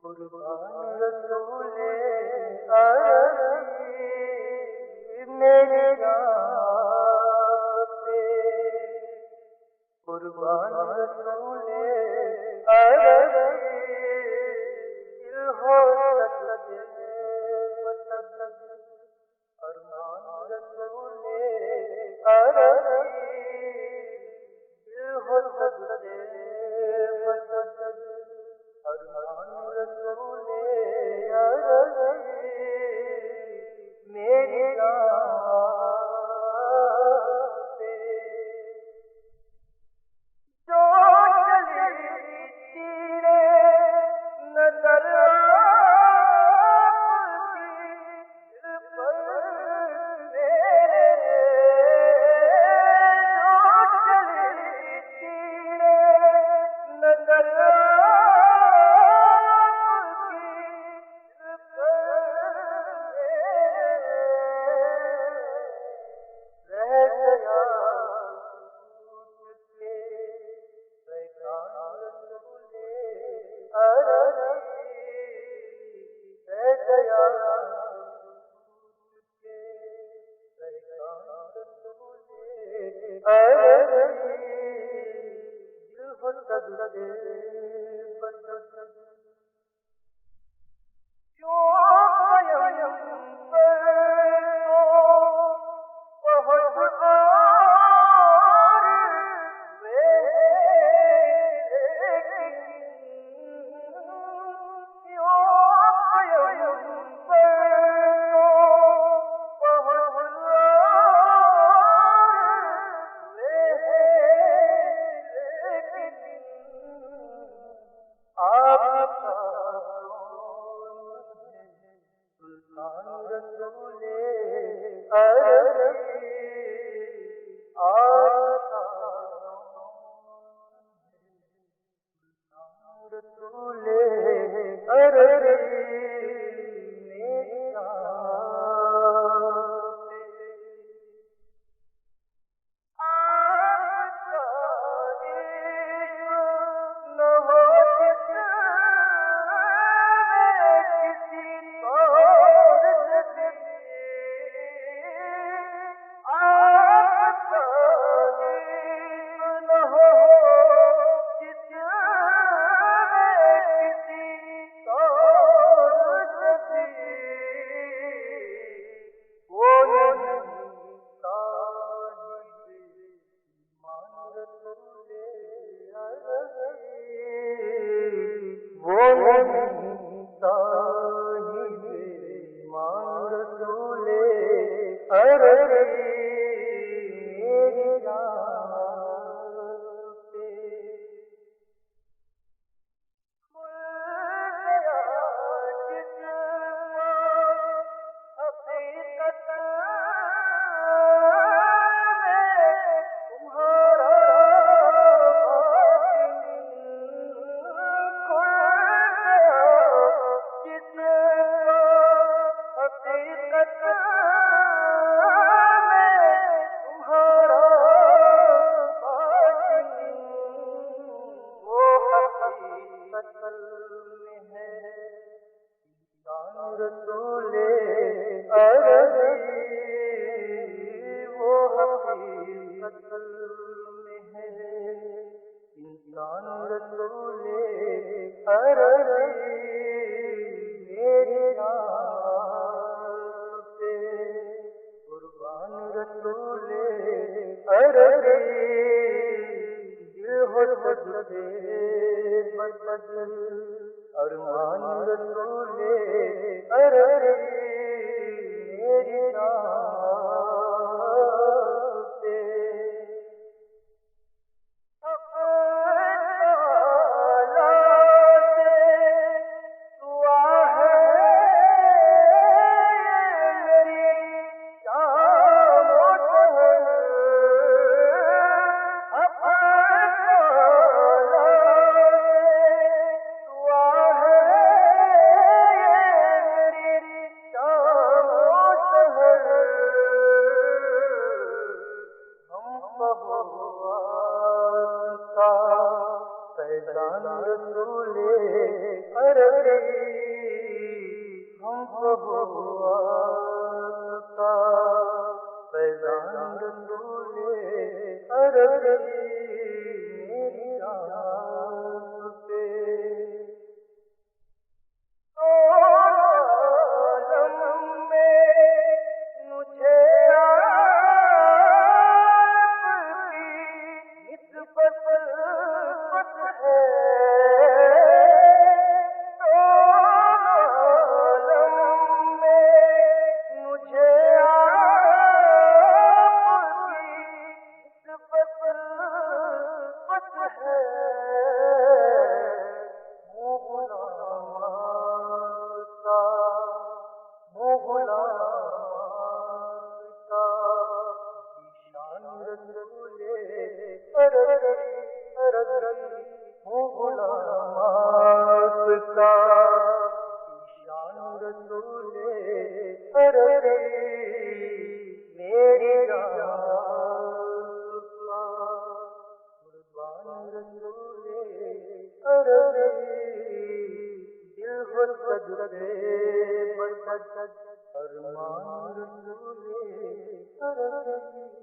قربان رسول عربی میری جان پہ، قربان رسول عربی دل ہو ارمان رسول عربی دل ہو ارمان رسول عربی میری جان پہ، جو چلی تیرے نظر رسول عربی وہ حقیقت میں ہے، انسان رسول عربی میری جان پہ، قربان رسول عربی دل ہو سجدے بدل، ارمان رسول عربی میری جان پہ، فیضان رسول عربی ہم کو ہوا کا فیضان رسول عربی میری جان پہ ارمان رسول عربی